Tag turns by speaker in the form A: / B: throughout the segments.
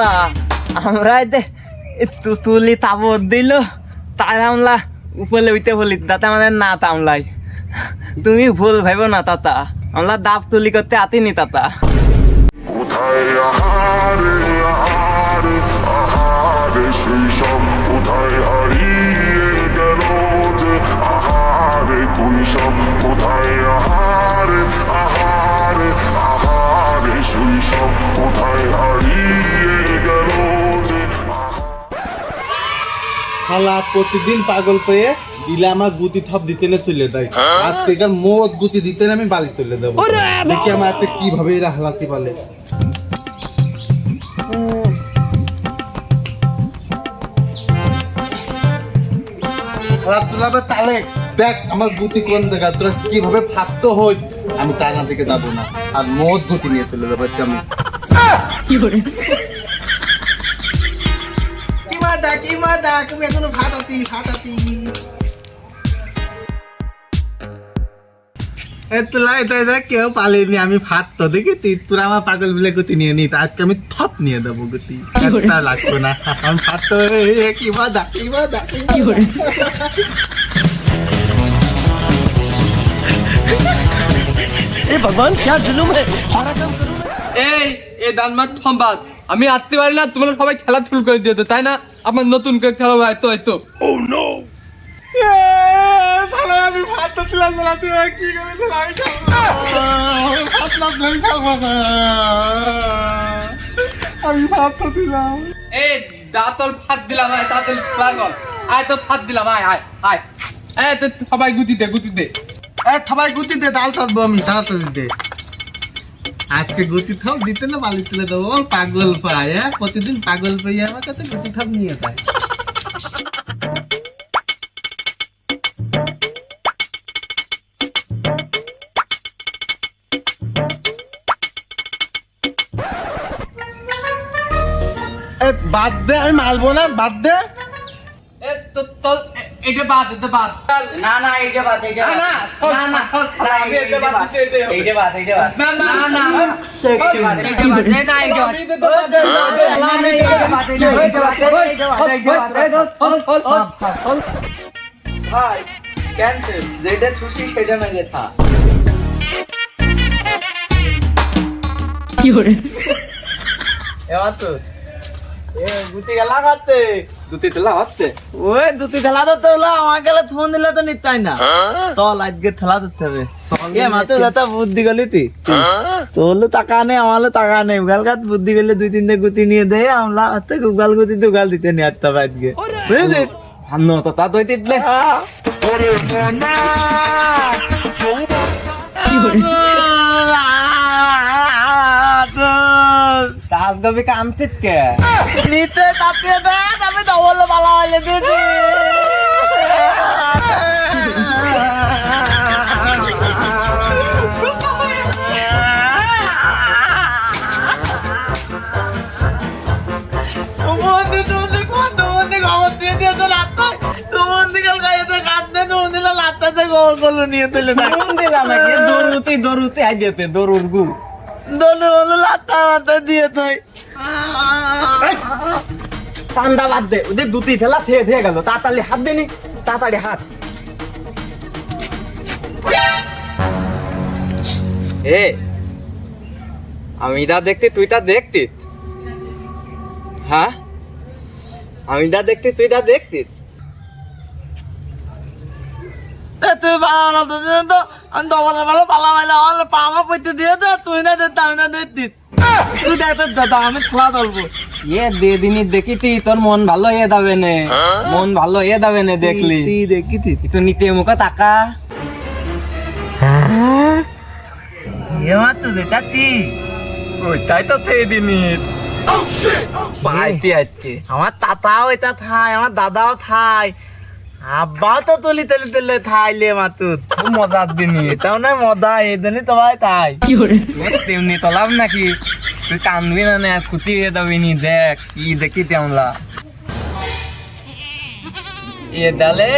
A: তাতা আমরা তুলি তাবর দিল তাই আমলা উপরে উইতে বলি তাতে আমাদের না তামলাই তুমি ভুল ভাইব না তাতা আমরা দাব তুলি করতে আতিনি তাতা
B: কোথায় আহারে আহারে আহারে শৈশব কোথায় হারিয়ে গেল যে আহারে কৈশব কোথায় আহারে আহারে আহারে শৈশব কোথায় হারিয়ে গেল যে
C: শালা প্রতিদিন পাগল পেয়ে দিলে আমার গুতি থপ দিতে না তুলে দেয় আজকে কাল মোট গুতি দিতে না আমি বালি তুলে দেবো দেখি আমার হাতে কিভাবে এরা হালাতে পারে হালাত তুলাবে তাহলে দেখ আমার গুতি কোন দেখা তোরা কিভাবে ফাটতো হই আমি তাই না দিকে যাবো না আর মোট গুতি নিয়ে তুলে দেবো আমি কি মাদা তুমি এখনো ফাটাতি তোলাই তাই দেখ কেউ পালিনি আমি ফাটতো দেখি তোরা আমার পাগল বিলে গতি নিয়ে নি আজকে আমি থপ নিয়ে দেবো গতি একটা লাগতো না আমি ফাটতো কি মাদা
A: ভগবান क्या जुलुम है सारा काम करूं
D: এই দানমাত থম্বাদ আমি আত্মীয় পারি না তোমরা সবাই খেলা শুরু করে দিও তাই না আমার নতুন করে খেলা হয়তো
C: আমি ফাটতো ছিলাম বলা তুই কি করেছিস আমি ফাটতো ছিলাম
D: এই দাতল ফাত দিলাম আয় দাতল পাগল আয় তো ফাত দিলাম আয় তো সবাই গুতি দে
C: সবাই গুতি দে ডাল থাকবো আমি তাড়াতাড়ি দে আজকে গুতি থাপ দিতে না বালি তুলে দেবো পাগল পায় প্রতিদিন পাগল পাইয়া আমার কাছে গুতি থাপ নিয়ে যায় বাদ দে আমি মারবো না বাদ দে
D: এটা বাদ
A: না এটা বাদ ভাই ক্যান্সেল যেটা খুশি সেটা মেরে থা এবার তো গুতি গেলা কাটতে
D: দুটি তেলা হচ্ছে
A: ওই দুটি খেলা ধরতে হলো আমার গেলে ফোন দিলে তো নিতাই না চল আজকে খেলা ধরতে হবে এ মাত্র দাদা বুদ্ধি গলি তুই তোর টাকা নেই আমার টাকা নেই গালগাত বুদ্ধি গেলে 2-3 গুতি নিয়ে দে আমরা হাতে গুগাল গুতি তো গাল দিতে নিয়ে আসতে হবে আজকে বুঝলি হান্ন তো তা দই দিলে তাস গবি কানতে কে নিতে তাতে দে আমি ডবল বালা হইলে দিদি দৌড়ুতে আই যেতে দৌড়ুর গু দৌড় লাতা মাথা দিয়ে তাই ঠান্ডা বাদ দে ওদের দুটি খেলা থেয়ে গেল তাড়াতাড়ি হাত দেনি তাড়াতাড়ি হাত এ আমি দা দেখতে তুই তা দেখতি হ্যাঁ আমি দা দেখতে তুই দা দেখতি তুই ভালো তো আমি দবলে ভালো পালা মাইলে আমার পামা পইতে দিয়ে দে তুই না দে আমি না দিতি তুই দেখ দাদা আমি খেলা ধরবো দে দিনই দেখিতি তোর মন ভালো দাবে নে মন ভালো দাবে নে দেখলি দেখিতি একটু নিতে মুখে তাকা মাত্র দেখাতি ওইটাই তো সেই দিনিস পাইতি আজকে আমার তাতাও এটা থাই আমার দাদাও থাই আব্বা তো তুলি তেলে থাইলে মাতুত খুব মজার দিনই এটাও না মজা এদিনই তো ভাই তাই তেমনি তোলাম নাকি তুই কানবি না না খুঁটি দাবিনি দেখ কি দেখি তেমলা এ ডালে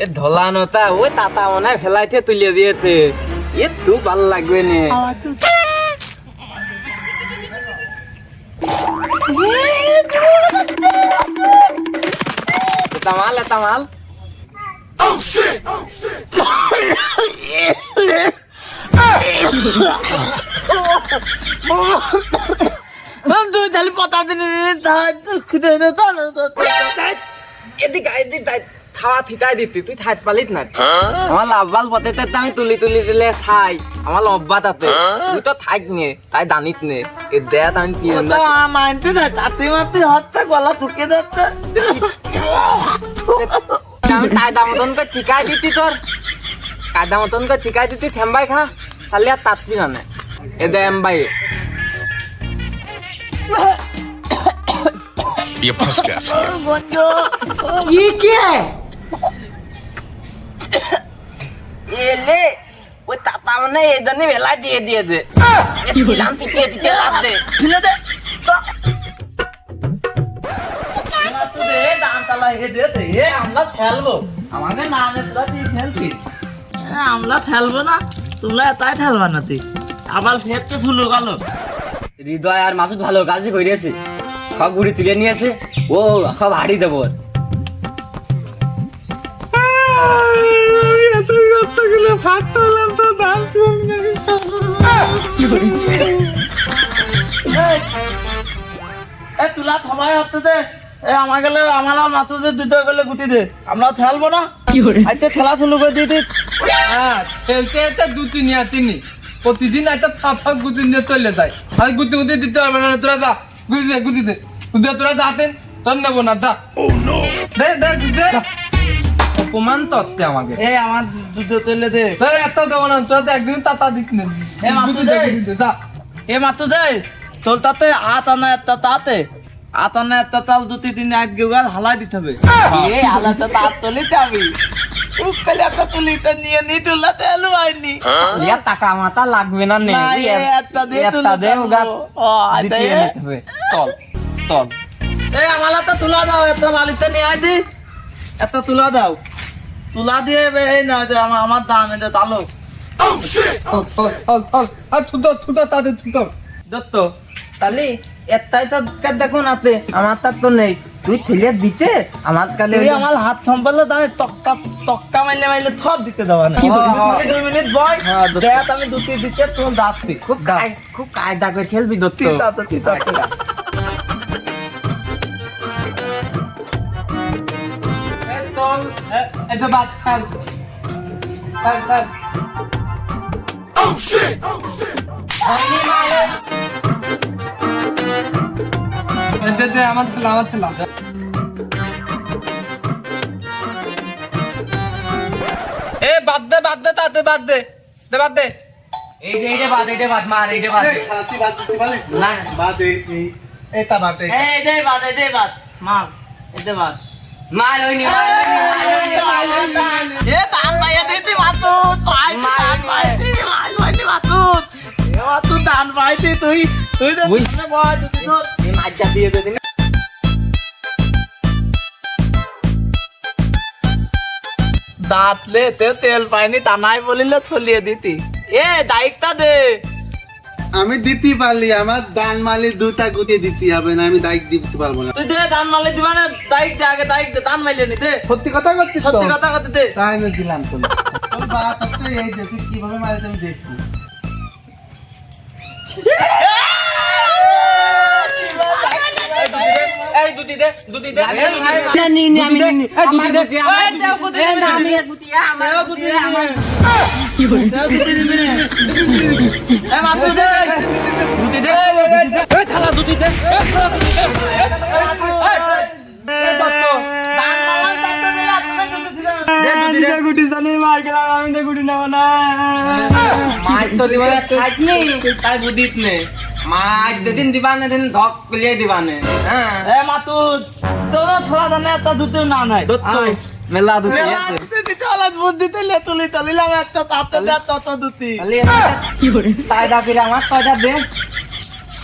A: এ ধলানোটা ওই তাতা মনে ফেলাইতে তুলিয়ে দিয়েছে এ তু ভাল লাগবে নে
D: তামাল তামাল
A: তুই তাহলে পতা দিন
D: এদিকে এদিক থাওয়া থিতাই দিতি তুই থাইত পালিত না আমার লাভবাল পথে আমি তুলি তুলি দিলে খাই আমার লব্বা তাতে তুই তো থাক নে তাই দানিত নে এ দেয়া আমি কি
A: মানতে দেয় তাতে মাতে হত্যা গলা থুকে যাচ্ছে
D: আমি কায়দা মতন করে ঠিকাই দিতি তোর কায়দা মতন করে ঠিকাই দিতি থেমবাই খা তাহলে আর তাতলি মানে এ দে এমবাই
B: ये फंस गया सी
D: ই কে এলে ওই তাতা মানে এই জন্য বেলা দিয়ে দিয়ে দে দিলাম টিকে টিকে লাভ দে
A: ফেলে দে তো দান তালা হে দে হে আমরা খেলবো আমাকে না নেসরা তুই খেলবি আমরা খেলবো না তোমরা এটাই খেলবা না তুই আবার ফের তো থুলু গেল
D: হৃদয় আর মাসুদ ভালো কাজই করিয়েছে সব গুড়ি তুলে নিয়েছে ও সব হাড়ি দেবো
A: ভাত তোলাম তো দান তুলা থমাই হতে দে আমার গেলে আমার আর মাথু দে দুটো গেলে গুটি দে আমরা খেলবো না আচ্ছা খেলা শুরু করে দিই
D: হ্যাঁ খেলতে খেলতে দু তিন তিনি প্রতিদিন একটা ফাঁক গুটি নিয়ে চলে যায় আর গুটি গুটি দিতে হবে না তোরা যা গুটি দে গুটি দে গুটি তোরা যাতেন তোর নেবো না দা দে দে দে অপমান তত্ত্বে আমাকে
A: এই আমার দুটো তুলে দে
D: তোর এত দেবো না তোরা তো একদিন তাতা দিক নে
A: এ মাথু দে
D: দা
A: এ মাথু দে তোর তাতে আত আনা একটা তাতে আত আনা একটা তাল দুটি দিন আজ গেল হালাই দিতে হবে এই হালাতে তার তুলিতে আমি উকলে একটা তুলিতে নিয়ে নি তুলাতে এলো আইনি
D: ইয়া টাকা মাথা লাগবে না নে
A: না, এ একটা দে
D: একটা দে ওগা
A: ও আইতে
D: দিতে নিতে হবে চল চল
A: এই আমার হাতে তুলা দাও একটা বালিতে নিয়ে আই দি একটা তুলা দাও তুলা দিয়ে এই না যে আমার দান এটা তালো
D: আর ছুটো তাদের ছুটো দত্ত তাহলে একটাই তো দেখুন আছে আমার তার তো নেই তুই ঠেলিয়ে দিতে আমার কালে
A: তুই আমার হাত সম্পালে দাঁড়ে তক্কা তক্কা মাইলে মাইলে থপ দিতে দেওয়া না 2 মিনিট বয় দেখ আমি দুটি দিতে তোর দাঁতটি
D: খুব কায়দা করে খেলবি দত্ত
A: তিতা তো তিতা
D: এটা বাদ খেল খেল খেল দে আমার ছেলা এ বাদ দে তাতে বাদ দে এইটা বাদ মার এইটা বাদ
C: খাতি বাদ দিতে পারে
D: না
C: বাদ এই এটা বাদ
A: এই দে বাদ মাল এতে বাদ
D: মার হইনি
A: এ দান পাইয়া দিতি মাতু পাই দান পাইতি মাল পাইতি মাতু এ মাতু দান পাইতি তুই দে বয় দুটি ধর
D: এই মাজ্জা দিয়ে দে
A: দাঁত লে তেল পাইনি তা নাই বলিলে ছলিয়ে দিতি এ দায়িত্বটা দে
C: আমি দিতে পারলি আমার দান মালি দুটা গুটি দিতে হবে না আমি দায়িত্ব দিতে পারবো না
A: তুই দে দান মালে দিবা না দায়িত্ব দে আগে দায়িত্ব দে দান মাইলে নি দে
C: সত্যি কথা করছিস তো
A: সত্যি কথা কথা দে
C: তাই আমি দিলাম তো তোর বাবা করতে এই যে তুই কিভাবে মারিস আমি দেখবো
D: এই দুটি দে
A: না নি নি আমি নি এই দুটি দে এই দেও গুতি দে না আমি গুতি আমার গুতি দে আমার কি বলে দেও গুতি দিবি রে এ মাতু দে
D: দুটি দে এই থালা দুটি দে এই থালা দুটি দে এই দত্ত
A: দান মালা দান দিলা তুমি দুটি দিলা
D: দে দুটি দে
A: গুটি জানি মার গেলাম আমি তো গুটি নেব না
D: মাই তো দিবা থাকনি তাই বুদিত নে মাই দিন দিবানে দিন ধক কলিয়ে দিবানে হ্যাঁ
A: এ মাতু তোর থালা জানে একটা দুটো না নাই
D: দত্ত মেলা দুটি
A: মেলা
D: আছে
A: দুটি দিতে হলা বুদ্ধি দিলে তুলি তুলিলাম একটা তাতে দে তত দুটি
D: খালি কি করে তাই দা ফিরে আমার কয়টা দে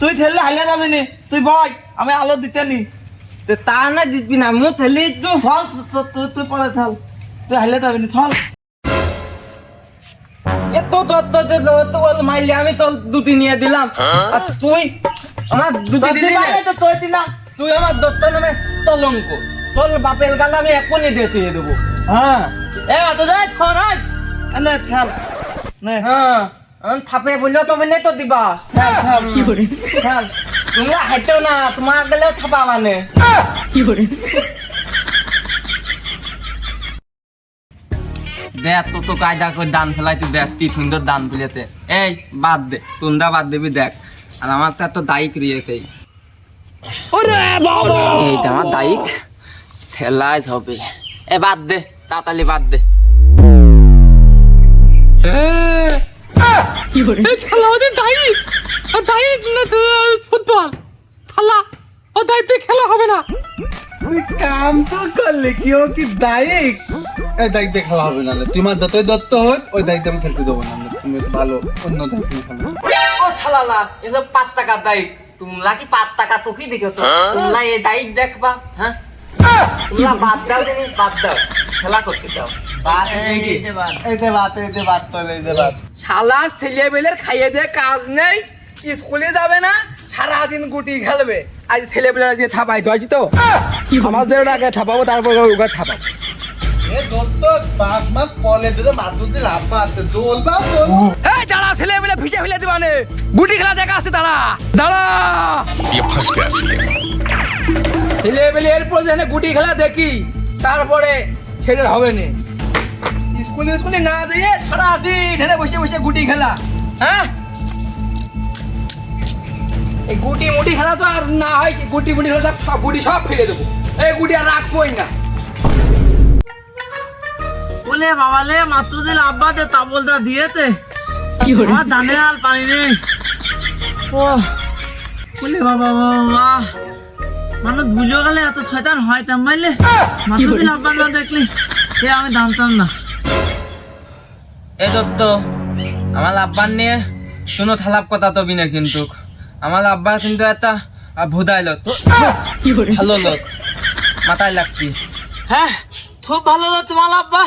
A: তুই ঠেললে হাইলে যাবি নি তুই বয় আমি আলো দিতে নি
D: তে তা না দিবি না মু থেলি তো
A: থল তুই পরে থাল তুই হাইলে যাবি নি থল
D: এ তো মাইলে আমি তো দুটি নিয়ে দিলাম আর তুই আমার দুটি
A: তোর
D: দিলি
A: দিবা
D: না
A: নাই তো তুই দিনা
D: তুই আমার দত্ত নামে তলঙ্ক তোর বাপের গাল আমি এখনই দিয়ে তুই দেবো
A: হ্যাঁ এ তো যাই থরাজ আনে থাম নে
D: হ্যাঁ আমি থাপে বললেও তো বললে তো দিবা
A: থাম থাম কি করে থাম
D: তোমরা হাইতেও না তোমার গেলেও থাপা মানে দেখ তো কায়দা করে দান ফেলাইতে দেখ কি সুন্দর দান ফেলেছে এই বাদ দে তোমরা বাদ দিবি দেখ আর আমার তো দায়ী ক্রিয়েছে এইটা আমার দায়ী ঠেলাই হবে এ বাদ দে তাড়াতাড়ি বাদ দে
C: তুই কাম তো করলে কি ও কি দায়িক এই দায়িত্বে খেলা হবে না তোমার যতই দত্ত হোক ওই দায়িত্বে আমি খেলতে দেবো না তুমি ভালো অন্য দায়িত্বে খেলো
D: ও ছালালা এসব 5 টাকা দায়ী তোমরা কি 5 টাকা তো কি দেখো তো তোমরা এই দায়ী দেখবা হ্যাঁ তোমরা বাদ দাও দিনি বাদ দাও খেলা করতে দাও
C: এই যে বাত তোলে এই যে বাত
D: শালা ছেলে বেলের খাইয়ে দিয়ে কাজ নেই স্কুলে যাবে না সারাদিন গুটি খেলবে আজ ছেলে বেলার দিয়ে থাপাই যাচ্ছি তো আমাদের আগে থাপাবো তারপর ওকে থাপাবো
C: এ দত্ত বাত মাত পলে দিলে মাতুর দিলে আব্বা আতে দোলবা
D: এই দাঁড়া ছেলে বেলে ভিজে ফেলে দিবানে গুটি খেলা দেখা আছে দাঁড়া দাঁড়া
B: ये फंस गया सीएम
D: ছেলে বেলে এরপর যেন গুটি খেলা দেখি তারপরে সেটা হবে না স্কুলে না দিয়ে সারাদিন এখানে বসে বসে গুটি খেলা হ্যাঁ এই গুটি মুটি খেলা তো আর না হয় গুটি মুটি খেলা সব গুটি সব ফেলে দেবো এই গুটি আর রাখবোই না
A: বলে বাবা লে মাত্র দিল আব্বা দে তাবলটা দিয়েতে আমার ধানে আর পানি নেই ও বলে বাবা বাবা মানুষ বুঝে গেলে এত শয়তান হয় তেম মাইলে মাত্র দিল আব্বা না দেখলি এ আমি জানতাম না
D: এই দত্ত আমার আব্বার নিয়ে কোনো থালাপ কথা তবি না কিন্তু আমার আব্বার কিন্তু একটা ভুদাইল তো ভালো লোক মাথায় লাগতি
A: হ্যাঁ খুব ভালো হলো তোমার আব্বা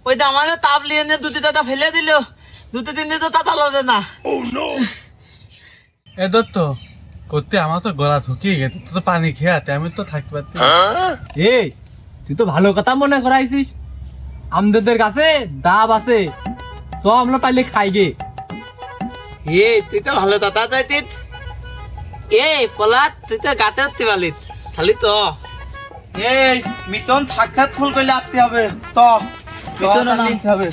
A: ওই তো আমাদের তাপ লিয়ে নিয়ে দুটি দাদা ফেলে দিল দুটি তিন দিন তো তাতা লজে না
C: এ দত্ত করতে আমার তো গলা ঝুঁকিয়ে গেছে তুই তো পানি খেয়ে আতে আমি তো থাকতে পারতি
E: এই তুই তো ভালো কথা মনে করাইছিস আমাদের কাছে ডাব আছে চ আমরা তাইলে খাই গে
A: এ তুই তো ভালো তাতা চাইতিস এ পলাত তুই তো গাতে উঠতে পারলিস খালি তো এই মিতন থাক থাক ফুল করলে আটতে হবে তো মিতন আনতে হবে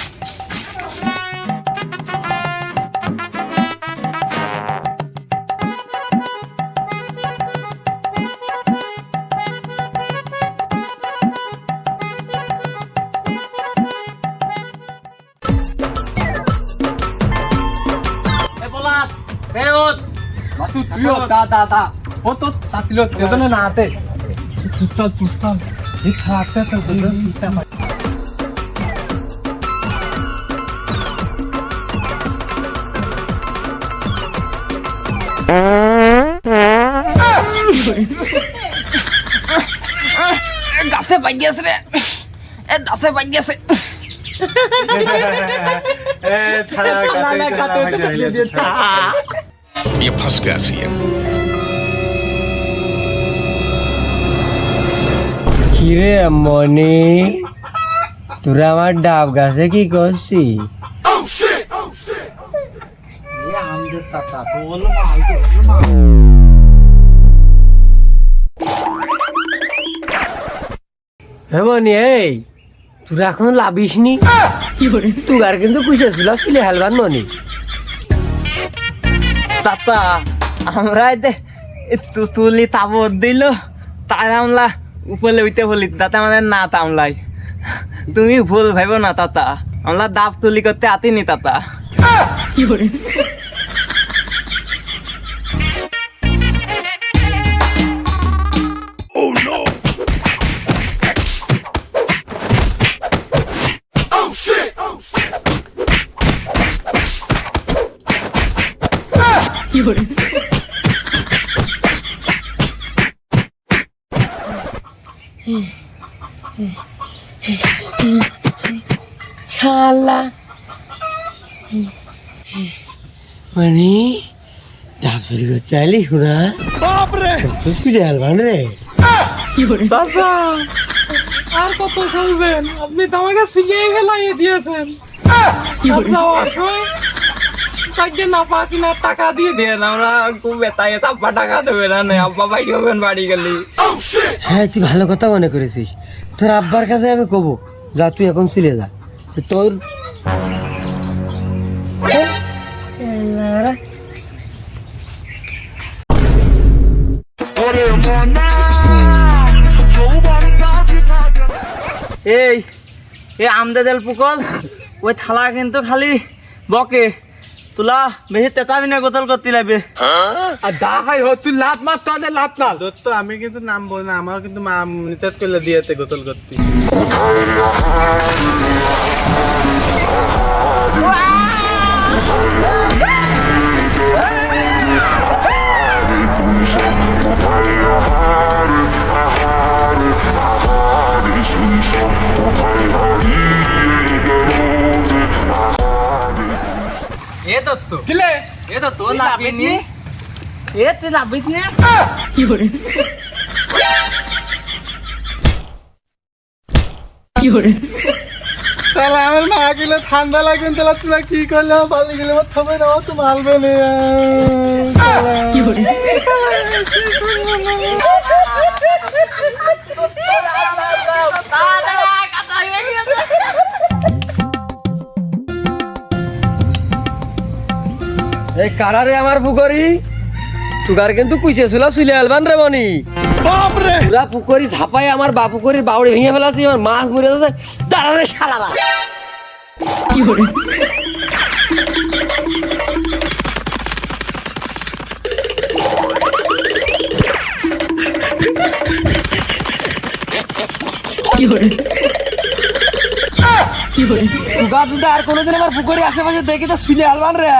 A: এ পলাত বেরোত
E: তুইও দা ও তো তাতিল তেজনে না আতে চুপ
C: এই খারাপটা তো
D: গাছে পাই গেছে রে এ গাছে পাই গেছে
C: এ থালা কাটে
B: ये फंस गया सीएम
E: কিরে মনি তোরা আমার ডাব গাছে কি করছি
A: আমাদের তাতা তো বলো মাল তো
E: হ্যাঁ মনি এই তোরা এখনো লাভিস নি তুগার কিন্তু কুইসেছিল ছিলে হেলবার মনি
D: তাতা আমরা তুলি তাবর দিল তার আমলা উপরে উঠতে বলি তাতে আমাদের না তামলাই তুমি ভুল ভাইব না তাতা আমরা দাব তুলি করতে আতিনি তাতা
E: শালা মানে
F: ডাব চুরি করতে আইলি শুনা কত চুরি আলবান রে
E: চাচা আর কত চলবেন? আপনি তো আমাকে সিলিয়ে ফেলাইয়ে দিয়েছেন। যাওয়ার সময় সাইডে না পা কিনা টাকা দিয়ে দেন, আমরা খুব বেতায় আব্বা টাকা দেবে না, আব্বা বাইরে হবেন বাড়ি গেলি।
F: হ্যাঁ তুই ভালো কথা মনে করেছিস, তোর আব্বার কাছে আমি কব যা তুই এখন চলে যা। তো তোর
A: এই এই আমদাদেল পুকল ওই থালা কিন্তু খালি বকে তুলা বেশি তেতাবি না গোতল করতে লাগবে।
E: আর দা ভাই হো তুই লাত মার তো লাত না।
C: দত্ত আমি কিন্তু নাম বলি না, আমার কিন্তু মা নিতাত করলে দিয়েতে গোতল করতে।
A: এ দত্ত
E: কিলে
A: এ দত্ত লাভিনি এ তুই লাভিস না
C: তাহলে আমার মা গেলে ঠান্ডা লাগবে, তাহলে তোরা কি করলে পালি গেলে আমার থামে না তো মারবে না।
F: এই কারারে আমার পুকুরি তুগার কিন্তু কুইছে চুলা চুলে আলবান রে মনি পুরা পুকুরি ঝাপাই আমার বা পুকুরির বাউড়ি ভেঙে ফেলাছি, আমার মাছ মরে যাচ্ছে। দাঁড়া রে শালারা। তুগা যদি আর কোনোদিন আমার পুকুরি আশেপাশে দেখি তো চুলে আলবান রে।